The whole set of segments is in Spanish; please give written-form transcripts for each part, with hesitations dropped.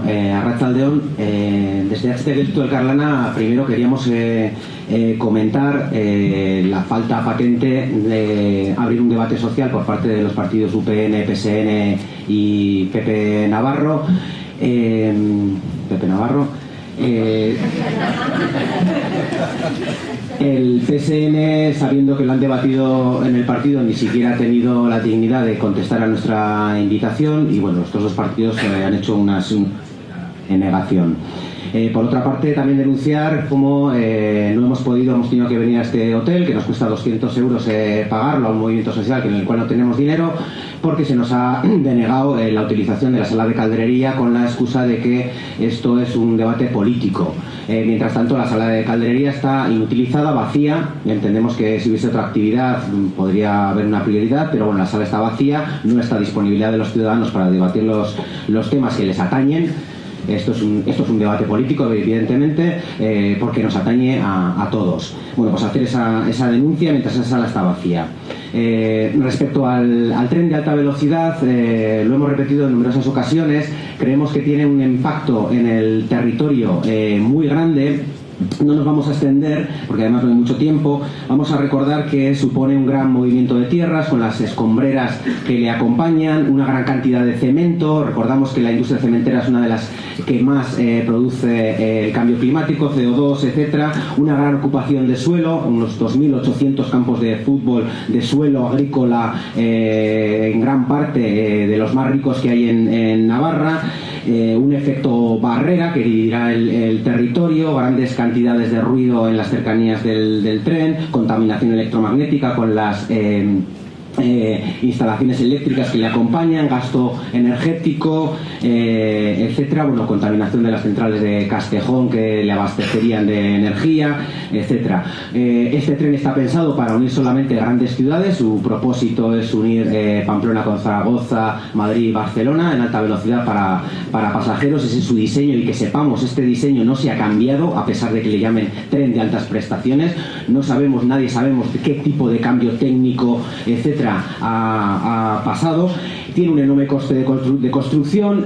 Arratsaldeon. Desde HT Gelditu Elkarlana primero queríamos comentar la falta patente de abrir un debate social por parte de los partidos UPN, PSN y PP Navarro. El PSN, sabiendo que lo han debatido en el partido, ni siquiera ha tenido la dignidad de contestar a nuestra invitación, y bueno, estos dos partidos han hecho una negación. Por otra parte, también denunciar cómo no hemos tenido que venir a este hotel, que nos cuesta 200 euros pagarlo, a un movimiento social en el cual no tenemos dinero, porque se nos ha denegado la utilización de la sala de Calderería con la excusa de que esto es un debate político. Mientras tanto, la sala de Calderería está inutilizada, vacía. Entendemos que si hubiese otra actividad podría haber una prioridad, pero bueno, la sala está vacía, no está a disponibilidad de los ciudadanos para debatir los temas que les atañen. Esto es un debate político, evidentemente, porque nos atañe a todos. Bueno, pues hacer esa denuncia mientras esa sala está vacía. Respecto al tren de alta velocidad, lo hemos repetido en numerosas ocasiones, creemos que tiene un impacto en el territorio muy grande. No nos vamos a extender, porque además no hay mucho tiempo. Vamos a recordar que supone un gran movimiento de tierras con las escombreras que le acompañan, una gran cantidad de cemento. Recordamos que la industria cementera es una de las que más produce el cambio climático, CO2, etcétera. Una gran ocupación de suelo, unos 2.800 campos de fútbol de suelo agrícola, en gran parte de los más ricos que hay en Navarra. Un efecto barrera que dividirá el territorio, grandes cantidades de ruido en las cercanías del tren, contaminación electromagnética con las instalaciones eléctricas que le acompañan, gasto energético, etcétera. Bueno, contaminación de las centrales de Castejón que le abastecerían de energía, etcétera. Este tren está pensado para unir solamente grandes ciudades. Su propósito es unir Pamplona con Zaragoza, Madrid y Barcelona en alta velocidad para pasajeros. Ese es su diseño, y que sepamos, este diseño no se ha cambiado a pesar de que le llamen tren de altas prestaciones. Nadie sabemos qué tipo de cambio técnico, etcétera, ha pasado. Tiene un enorme coste de construcción.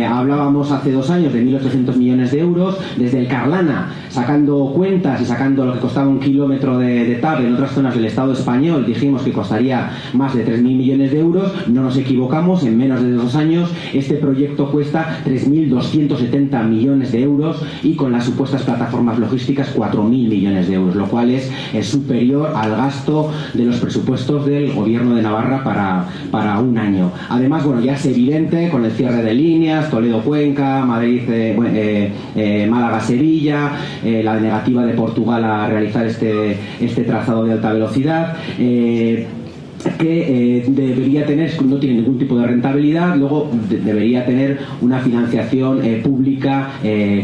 Hablábamos hace 2 años de 1.800 millones de euros. Desde el Carlana, sacando cuentas y sacando lo que costaba un kilómetro de TAP en otras zonas del Estado español, dijimos que costaría más de 3.000 millones de euros. No nos equivocamos, en menos de 2 años este proyecto cuesta 3.270 millones de euros, y con las supuestas plataformas logísticas 4.000 millones de euros, lo cual es superior al gasto de los presupuestos del Gobierno de Navarra para un año. Además, bueno, ya es evidente con el cierre de líneas, Toledo-Cuenca, Madrid, Málaga-Sevilla, la negativa de Portugal a realizar este trazado de alta velocidad, que debería tener, no tiene ningún tipo de rentabilidad. Luego debería tener una financiación pública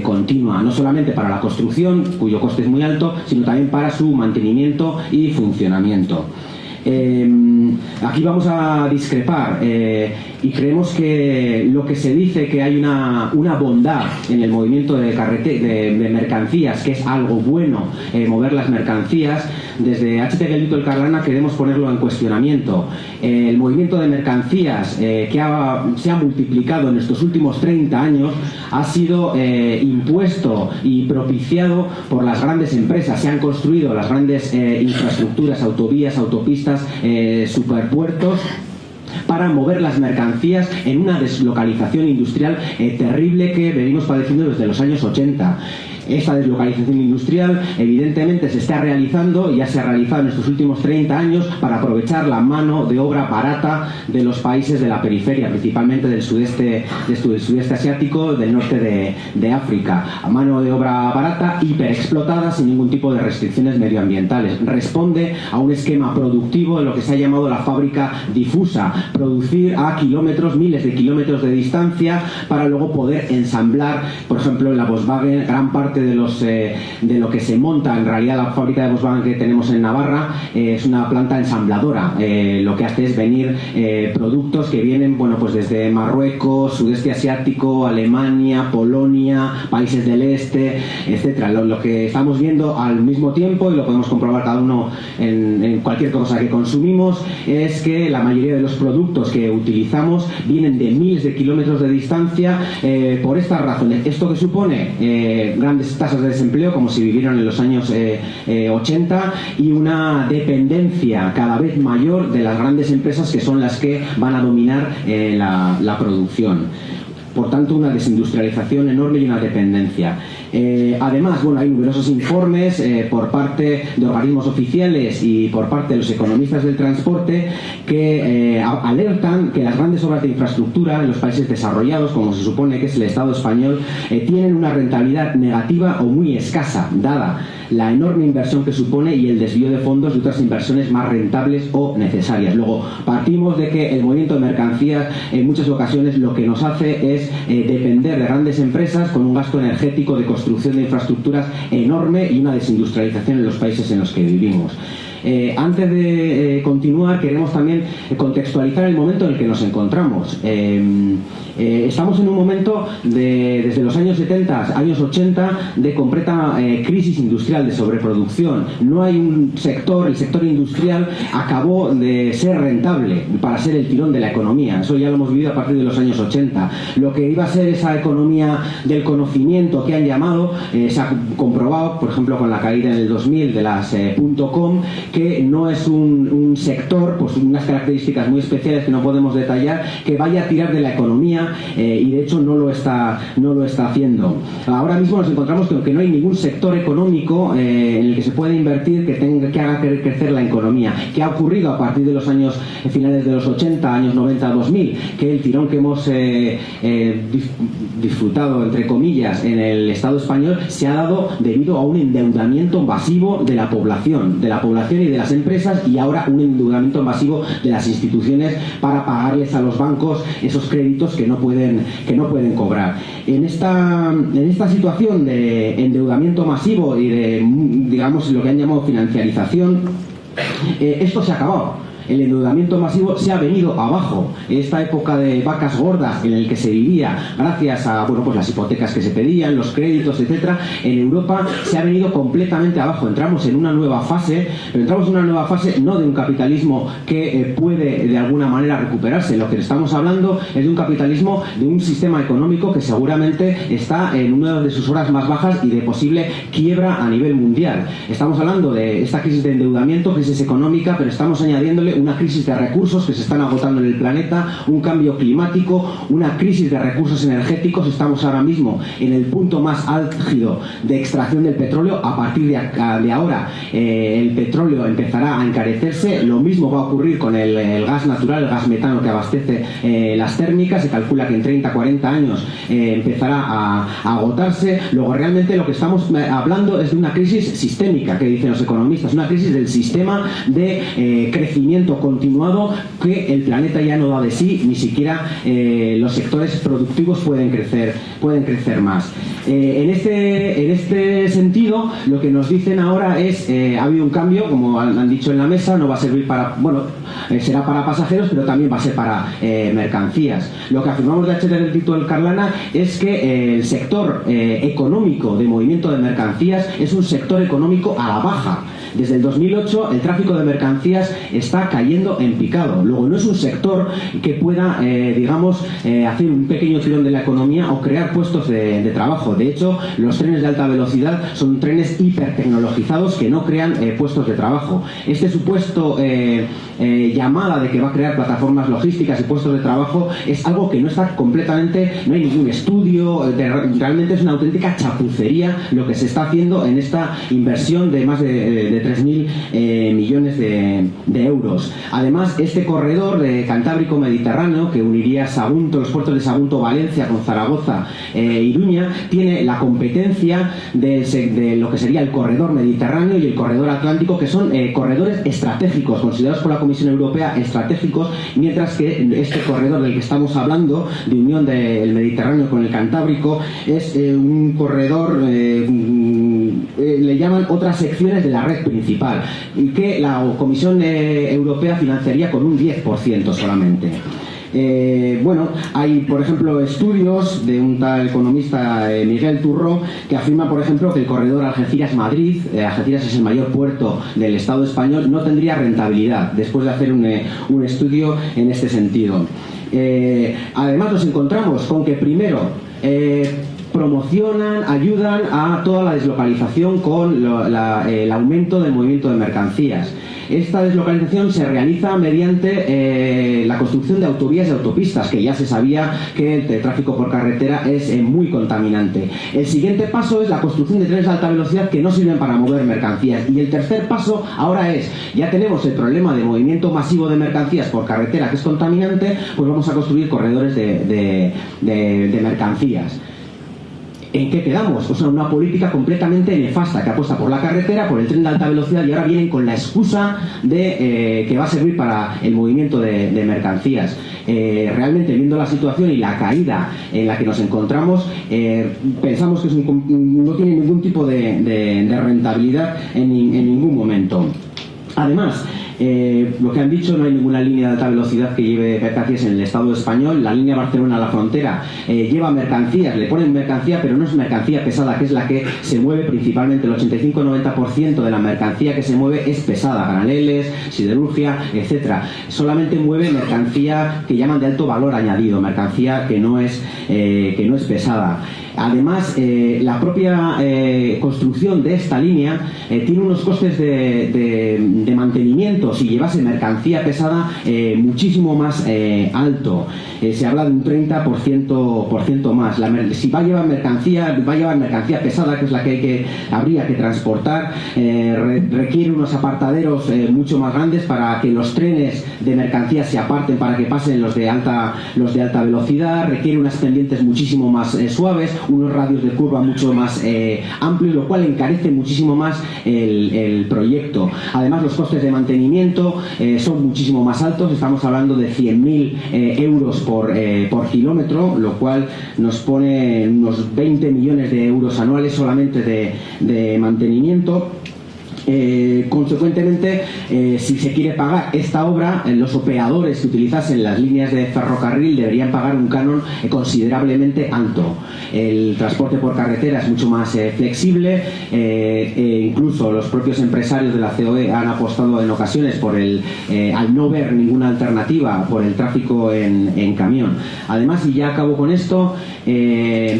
continua, no solamente para la construcción, cuyo coste es muy alto, sino también para su mantenimiento y funcionamiento. Aquí vamos a discrepar, y creemos que lo que se dice, que hay una bondad en el movimiento de mercancías, que es algo bueno, mover las mercancías. Desde HT Gelditu Elkarlana queremos ponerlo en cuestionamiento. El movimiento de mercancías que se ha multiplicado en estos últimos 30 años ha sido impuesto y propiciado por las grandes empresas. Se han construido las grandes infraestructuras, autovías, autopistas, superpuertos, para mover las mercancías en una deslocalización industrial terrible que venimos padeciendo desde los años 80. Esta deslocalización industrial evidentemente se está realizando, y ya se ha realizado en estos últimos 30 años, para aprovechar la mano de obra barata de los países de la periferia, principalmente del sudeste asiático, del norte de África. Mano de obra barata, hiperexplotada, sin ningún tipo de restricciones medioambientales. Responde a un esquema productivo de lo que se ha llamado la fábrica difusa: producir a kilómetros, miles de kilómetros de distancia, para luego poder ensamblar. Por ejemplo, en la Volkswagen, gran parte parte de lo que se monta. En realidad, la fábrica de Volkswagen que tenemos en Navarra es una planta ensambladora. Lo que hace es venir productos que vienen, bueno, pues desde Marruecos, sudeste asiático, Alemania, Polonia, países del este, etcétera. Lo que estamos viendo al mismo tiempo, y lo podemos comprobar cada uno en cualquier cosa que consumimos, es que la mayoría de los productos que utilizamos vienen de miles de kilómetros de distancia, por estas razones. Esto que supone grandes tasas de desempleo, como si vivieran en los años 80, y una dependencia cada vez mayor de las grandes empresas, que son las que van a dominar la producción. Por tanto, una desindustrialización enorme y una dependencia. Además, bueno, hay numerosos informes por parte de organismos oficiales y por parte de los economistas del transporte que alertan que las grandes obras de infraestructura en los países desarrollados, como se supone que es el Estado español, tienen una rentabilidad negativa o muy escasa, dada la enorme inversión que supone y el desvío de fondos de otras inversiones más rentables o necesarias. Luego, partimos de que el movimiento de mercancías en muchas ocasiones lo que nos hace es depender de grandes empresas con un gasto energético de construcción de infraestructuras enorme y una desindustrialización en los países en los que vivimos. Antes de continuar, queremos también contextualizar el momento en el que nos encontramos. Estamos en un momento desde los años 70, años 80, de completa crisis industrial, de sobreproducción. No hay un sector, el sector industrial acabó de ser rentable para ser el tirón de la economía. Eso ya lo hemos vivido a partir de los años 80. Lo que iba a ser esa economía del conocimiento que han llamado, se ha comprobado, por ejemplo, con la caída en el 2000 de las .com, que no es un sector, pues unas características muy especiales que no podemos detallar, que vaya a tirar de la economía, y de hecho no lo está haciendo. Ahora mismo nos encontramos con que no hay ningún sector económico en el que se pueda invertir que haga crecer la economía. ¿Qué ha ocurrido a partir de los años finales de los 80, años 90, 2000? Que el tirón que hemos disfrutado, entre comillas, en el Estado español se ha dado debido a un endeudamiento masivo de la población y de las empresas, y ahora un endeudamiento masivo de las instituciones para pagarles a los bancos esos créditos que no pueden cobrar. En esta situación de endeudamiento masivo y de, digamos, lo que han llamado financiarización, esto se ha acabado. El endeudamiento masivo se ha venido abajo. Esta época de vacas gordas en el que se vivía gracias a, bueno, pues las hipotecas que se pedían, los créditos, etcétera, en Europa se ha venido completamente abajo. Entramos en una nueva fase, pero entramos en una nueva fase no de un capitalismo que puede de alguna manera recuperarse. Lo que estamos hablando es de un capitalismo, de un sistema económico que seguramente está en una de sus horas más bajas y de posible quiebra a nivel mundial. Estamos hablando de esta crisis de endeudamiento, crisis económica, pero estamos añadiéndole una crisis de recursos que se están agotando en el planeta, un cambio climático, una crisis de recursos energéticos. Estamos ahora mismo en el punto más álgido de extracción del petróleo. A partir de ahora el petróleo empezará a encarecerse. Lo mismo va a ocurrir con el gas natural, el gas metano que abastece las térmicas. Se calcula que en 30-40 años empezará a agotarse. Luego, realmente lo que estamos hablando es de una crisis sistémica, que dicen los economistas, una crisis del sistema de crecimiento continuado, que el planeta ya no da de sí, ni siquiera los sectores productivos pueden crecer más. En este sentido, lo que nos dicen ahora es ha habido un cambio, como han dicho en la mesa, no va a servir para, bueno, será para pasajeros, pero también va a ser para mercancías. Lo que afirmamos de HT del Tito del Carlana es que el sector económico de movimiento de mercancías es un sector económico a la baja. Desde el 2008 el tráfico de mercancías está cayendo en picado. Luego, no es un sector que pueda, digamos, hacer un pequeño tirón de la economía o crear puestos de trabajo. De hecho, los trenes de alta velocidad son trenes hipertecnologizados que no crean puestos de trabajo. Este supuesto llamada de que va a crear plataformas logísticas y puestos de trabajo es algo que no está completamente, no hay ningún estudio, realmente es una auténtica chapucería lo que se está haciendo en esta inversión de más de 3.000 millones de euros. Además, este corredor de Cantábrico-Mediterráneo, que uniría Sagunto, los puertos de Sagunto, Valencia, con Zaragoza, Iruña, tiene la competencia de lo que sería el corredor mediterráneo y el corredor atlántico, que son corredores estratégicos, considerados por la Comisión Europea estratégicos, mientras que este corredor del que estamos hablando, de unión del Mediterráneo con el Cantábrico, es un corredor, le llaman otras secciones de la red principal, y que la Comisión Europea financiaría con un 10% solamente. Bueno, hay, por ejemplo, estudios de un tal economista, Miguel Turró, que afirma, por ejemplo, que el corredor Algeciras-Madrid, Algeciras es el mayor puerto del Estado español, no tendría rentabilidad, después de hacer un estudio en este sentido. Además, nos encontramos con que, primero, promocionan, ayudan a toda la deslocalización con el aumento del movimiento de mercancías. Esta deslocalización se realiza mediante la construcción de autovías y autopistas, que ya se sabía que el tráfico por carretera es muy contaminante. El siguiente paso es la construcción de trenes de alta velocidad que no sirven para mover mercancías. Y el tercer paso ahora es, ya tenemos el problema de movimiento masivo de mercancías por carretera, que es contaminante, pues vamos a construir corredores de mercancías. ¿En qué quedamos? O sea, una política completamente nefasta que apuesta por la carretera, por el tren de alta velocidad, y ahora vienen con la excusa de que va a servir para el movimiento de mercancías. Realmente, viendo la situación y la caída en la que nos encontramos, pensamos que no tiene ningún tipo de rentabilidad en ningún momento. Además, lo que han dicho, no hay ninguna línea de alta velocidad que lleve mercancías en el Estado español. La línea Barcelona-La Frontera lleva mercancías, le ponen mercancía, pero no es mercancía pesada, que es la que se mueve principalmente. El 85-90% de la mercancía que se mueve es pesada, graneles, siderurgia, etcétera. Solamente mueve mercancía que llaman de alto valor añadido, mercancía que no es pesada. Además, la propia construcción de esta línea tiene unos costes de mantenimiento, si llevase mercancía pesada, muchísimo más alto. Se habla de un 30% más. Si va a llevar mercancía pesada, que es la que habría que transportar, requiere unos apartaderos mucho más grandes para que los trenes de mercancías se aparten para que pasen los de alta velocidad, requiere unas pendientes muchísimo más suaves, unos radios de curva mucho más amplios, lo cual encarece muchísimo más el proyecto. Además, los costes de mantenimiento son muchísimo más altos, estamos hablando de 100.000 euros por kilómetro, lo cual nos pone unos 20 millones de euros anuales solamente de mantenimiento. Consecuentemente, si se quiere pagar esta obra, los operadores que utilizasen las líneas de ferrocarril deberían pagar un canon considerablemente alto. El transporte por carretera es mucho más flexible, incluso los propios empresarios de la COE han apostado en ocasiones por al no ver ninguna alternativa, por el tráfico en camión. Además, y ya acabo con esto,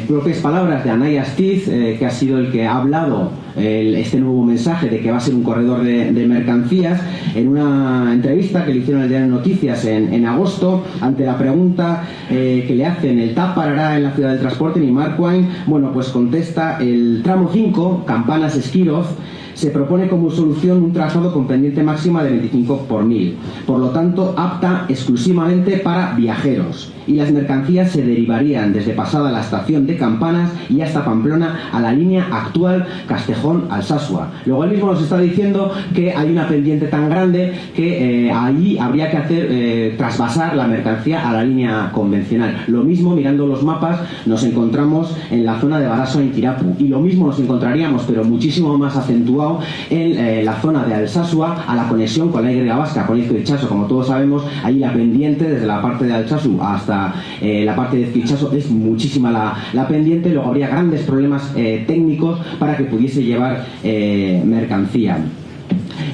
propias palabras de Anay Astiz, que ha sido el que ha hablado este nuevo mensaje de que va a ser un corredor de mercancías, en una entrevista que le hicieron al diario Noticias en agosto, ante la pregunta que le hacen: ¿el TAP parará en la ciudad del transporte? Ni Marquine, bueno, pues contesta: el tramo 5, Campanas-Esquiroz, se propone como solución un trazado con pendiente máxima de 25 por 1000, por lo tanto apta exclusivamente para viajeros, y las mercancías se derivarían desde pasada la estación de Campanas y hasta Pamplona a la línea actual Castejón-Alsasua. Luego él mismo nos está diciendo que hay una pendiente tan grande que allí habría que hacer trasvasar la mercancía a la línea convencional. Lo mismo, mirando los mapas, nos encontramos en la zona de Barasoa-Intirapu, y lo mismo nos encontraríamos, pero muchísimo más acentuado, en la zona de Alsasua, a la conexión con la Y vasca, con Izquierchaso. Como todos sabemos, ahí la pendiente desde la parte de Alsasu hasta la parte de Izquierchaso es muchísima la pendiente. Luego habría grandes problemas técnicos para que pudiese llevar mercancía.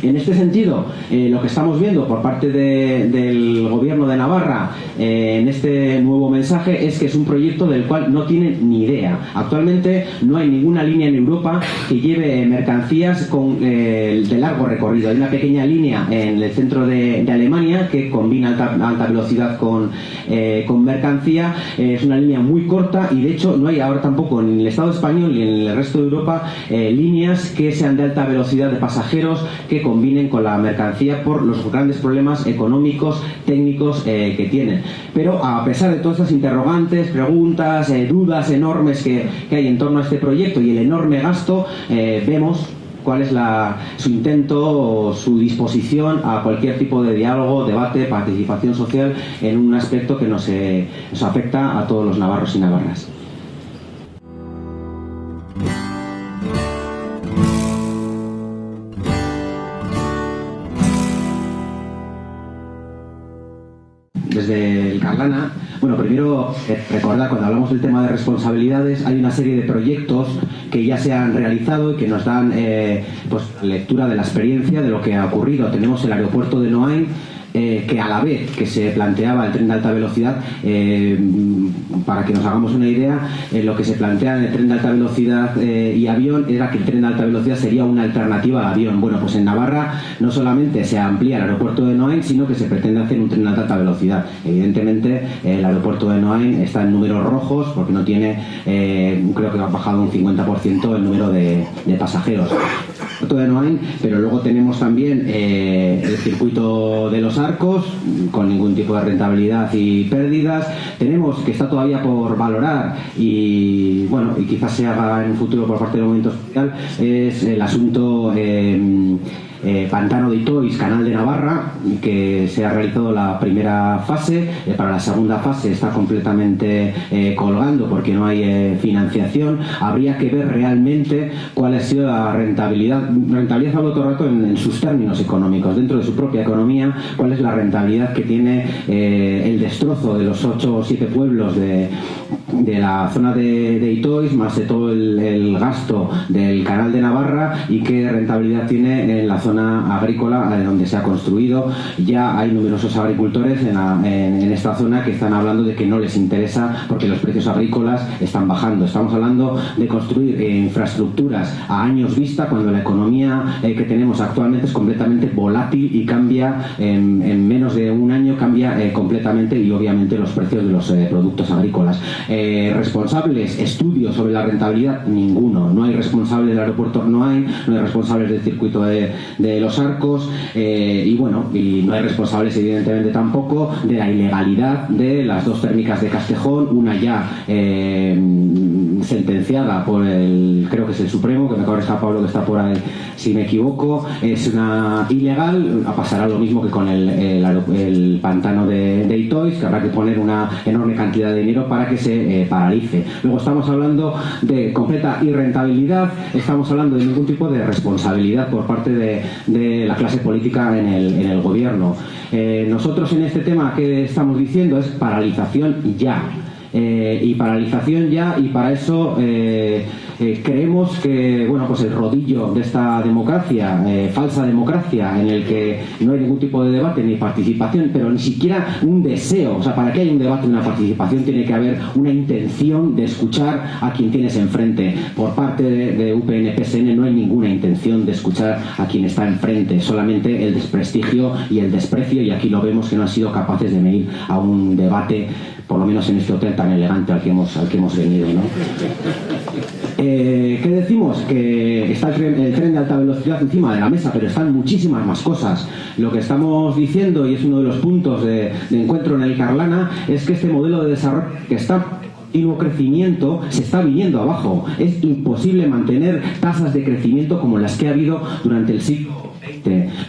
En este sentido, lo que estamos viendo por parte del Gobierno de Navarra en este nuevo mensaje es que es un proyecto del cual no tienen ni idea. Actualmente no hay ninguna línea en Europa que lleve mercancías de largo recorrido. Hay una pequeña línea en el centro de Alemania que combina alta velocidad con mercancía. Es una línea muy corta, y de hecho no hay ahora tampoco en el Estado español ni en el resto de Europa líneas que sean de alta velocidad de pasajeros que combinen con la mercancía por los grandes problemas económicos, técnicos que tienen. Pero a pesar de todas estas interrogantes, preguntas, dudas enormes que hay en torno a este proyecto y el enorme gasto, vemos cuál es su intento o su disposición a cualquier tipo de diálogo, debate, participación social en un aspecto que nos afecta a todos los navarros y navarras. Desde el Carlana, bueno, primero recordar, cuando hablamos del tema de responsabilidades, hay una serie de proyectos que ya se han realizado y que nos dan pues lectura de la experiencia de lo que ha ocurrido. Tenemos el aeropuerto de Noain, que a la vez que se planteaba el tren de alta velocidad, para que nos hagamos una idea, lo que se plantea en el tren de alta velocidad y avión era que el tren de alta velocidad sería una alternativa al avión. Bueno, pues en Navarra no solamente se amplía el aeropuerto de Noain, sino que se pretende hacer un tren de alta velocidad. Evidentemente el aeropuerto de Noain está en números rojos porque no tiene, creo que ha bajado un 50% el número de pasajeros. De Noain, pero luego tenemos también el circuito de los Arcos, con ningún tipo de rentabilidad y pérdidas. Tenemos, que está todavía por valorar y bueno, y quizás se haga en un futuro por parte del movimiento social, es el asunto Pantano de Itois, Canal de Navarra, que se ha realizado la primera fase. Para la segunda fase está completamente colgando porque no hay financiación. Habría que ver realmente cuál ha sido la rentabilidad. Rentabilidad hablo todo el rato en sus términos económicos, dentro de su propia economía, cuál es la rentabilidad que tiene el destrozo de los 8 o 7 pueblos de la zona de Itois, más de todo el gasto del Canal de Navarra, y qué rentabilidad tiene en la zona agrícola donde se ha construido. Ya hay numerosos agricultores en esta zona que están hablando de que no les interesa porque los precios agrícolas están bajando. Estamos hablando de construir infraestructuras a años vista, cuando la economía que tenemos actualmente es completamente volátil y cambia en menos de un año, cambia completamente, y obviamente los precios de los productos agrícolas. ¿Responsables? Estudios sobre la rentabilidad, ninguno. No hay responsables del aeropuerto, no hay responsables del circuito de los Arcos, y bueno, y no hay responsables evidentemente tampoco de la ilegalidad de las 2 térmicas de Castejón, una ya sentenciada por creo que es el Supremo, que me acaba de estar Pablo, que está por ahí si me equivoco. Es una ilegal. Pasará lo mismo que con el pantano de Itois, que habrá que poner una enorme cantidad de dinero para que se paralice. Luego estamos hablando de completa irrentabilidad, estamos hablando de ningún tipo de responsabilidad por parte de la clase política en el gobierno. Nosotros en este tema que estamos diciendo es paralización ya. Y paralización ya, y para eso creemos que bueno, pues el rodillo de esta democracia, falsa democracia, en el que no hay ningún tipo de debate ni participación, pero ni siquiera un deseo. O sea, para que haya un debate y una participación tiene que haber una intención de escuchar a quien tienes enfrente. Por parte de UPN-PSN no hay ninguna intención de escuchar a quien está enfrente, solamente el desprestigio y el desprecio, y aquí lo vemos que no han sido capaces de venir a un debate, por lo menos en este hotel tan elegante al que hemos venido, ¿no? ¿Qué decimos? Que está el tren de alta velocidad encima de la mesa, pero están muchísimas más cosas. Lo que estamos diciendo, y es uno de los puntos de encuentro en el Carlana, es que este modelo de desarrollo que está continuo crecimiento se está viniendo abajo. Es imposible mantener tasas de crecimiento como las que ha habido durante el siglo XX.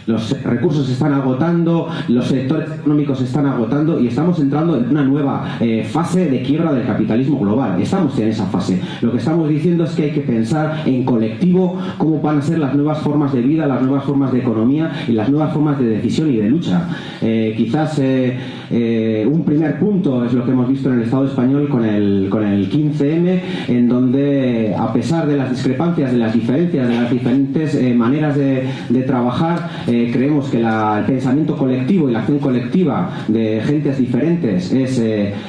Los recursos se están agotando, los sectores económicos se están agotando, y estamos entrando en una nueva fase de quiebra del capitalismo global. Estamos en esa fase. Lo que estamos diciendo es que hay que pensar en colectivo cómo van a ser las nuevas formas de vida, las nuevas formas de economía y las nuevas formas de decisión y de lucha. Quizás un primer punto es lo que hemos visto en el Estado español con el 15M, en donde, a pesar de las discrepancias, de las diferencias, de las diferentes maneras de trabajar, creemos que el pensamiento colectivo y la acción colectiva de gentes diferentes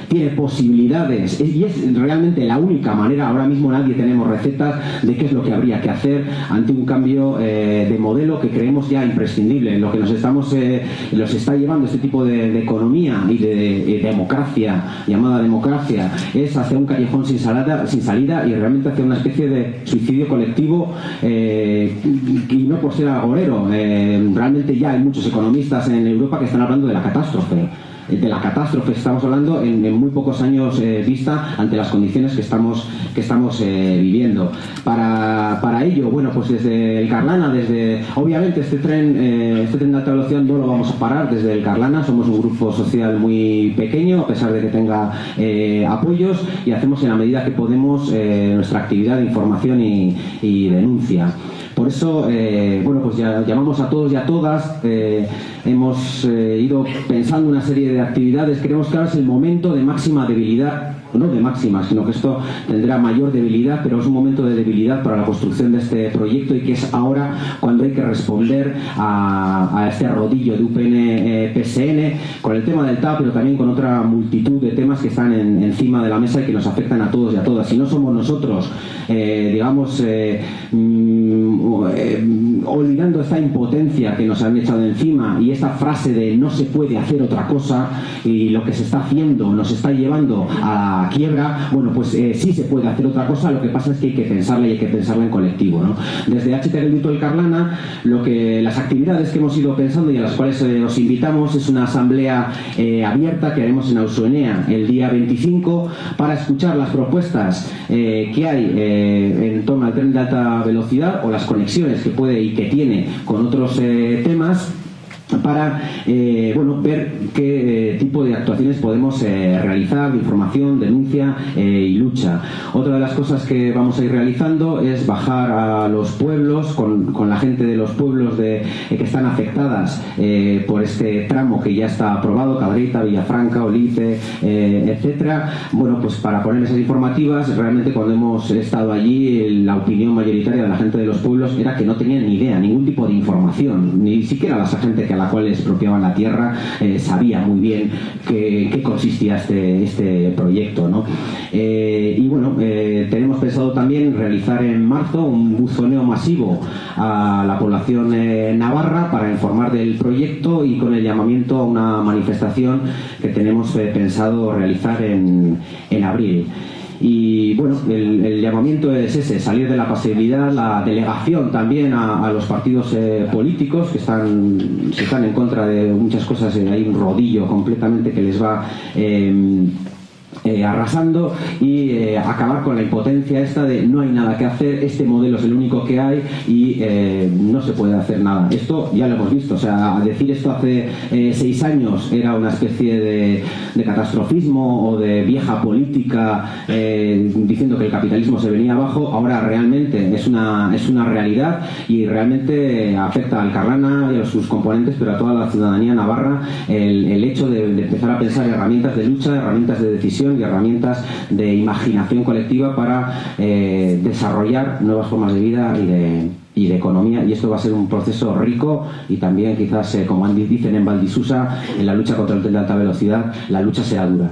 tiene posibilidades, y es realmente la única manera. Ahora mismo nadie tenemos recetas de qué es lo que habría que hacer ante un cambio de modelo que creemos ya imprescindible. Lo que nos está llevando este tipo de economía y de democracia, llamada democracia, es hacia un callejón sin salida, y realmente hacia una especie de suicidio colectivo, y no por ser agorero. bueno, realmente ya hay muchos economistas en Europa que están hablando de la catástrofe. Estamos hablando en muy pocos años vista ante las condiciones que estamos viviendo. Para ello, bueno, pues desde el Carlana, obviamente este tren de alta velocidad no lo vamos a parar desde el Carlana. Somos un grupo social muy pequeño, a pesar de que tenga apoyos, y hacemos en la medida que podemos nuestra actividad de información y denuncia. Por eso, bueno, pues ya llamamos a todos y a todas. Hemos ido pensando una serie de actividades. Creemos que ahora es el momento de máxima debilidad, no de máxima, sino que esto tendrá mayor debilidad, pero es un momento de debilidad para la construcción de este proyecto, y que es ahora cuando hay que responder a este rodillo de UPN-PSN con el tema del TAP, pero también con otra multitud de temas que están encima de la mesa y que nos afectan a todos y a todas. Si no somos nosotros, digamos, olvidando esta impotencia que nos han echado encima y esta frase de no se puede hacer otra cosa, y lo que se está haciendo nos está llevando a la quiebra, bueno, pues sí se puede hacer otra cosa. Lo que pasa es que hay que pensarla, y hay que pensarla en colectivo, ¿no? Desde HT Gelditu del Carlana, las actividades que hemos ido pensando y a las cuales os invitamos es una asamblea abierta que haremos en Ausuenea el día 25 para escuchar las propuestas que hay en torno al tren de alta velocidad, o las conexiones que puede y que tiene con otros temas, para bueno, ver qué tipo de actuaciones podemos realizar, de información, denuncia y lucha. Otra de las cosas que vamos a ir realizando es bajar a los pueblos con la gente de los pueblos que están afectadas por este tramo que ya está aprobado: Cabrita, Villafranca, Olice, etcétera. Bueno, pues para poner esas informativas. Realmente cuando hemos estado allí, la opinión mayoritaria de la gente de los pueblos era que no tenían ni idea, ningún tipo de información, ni siquiera la gente a la cual expropiaban la tierra sabía muy bien qué consistía este proyecto, ¿no? Y bueno, tenemos pensado también realizar en marzo un buzoneo masivo a la población navarra para informar del proyecto, y con el llamamiento a una manifestación que tenemos pensado realizar en abril. Y bueno, el llamamiento es ese: salir de la pasividad, la delegación también a los partidos políticos que están en contra de muchas cosas. Hay un rodillo completamente que les va arrasando, y acabar con la impotencia esta de no hay nada que hacer, este modelo es el único que hay y no se puede hacer nada. Esto ya lo hemos visto, o sea, decir esto hace 6 años era una especie de catastrofismo o de vieja política diciendo que el capitalismo se venía abajo. Ahora realmente es una realidad, y realmente afecta al Carlana y a sus componentes, pero a toda la ciudadanía navarra, el hecho de empezar a pensar herramientas de lucha, herramientas de decisión y herramientas de imaginación colectiva para desarrollar nuevas formas de vida y de economía. Y esto va a ser un proceso rico, y también quizás, como dicen en Valdisusa, en la lucha contra el tren de alta velocidad, la lucha será dura.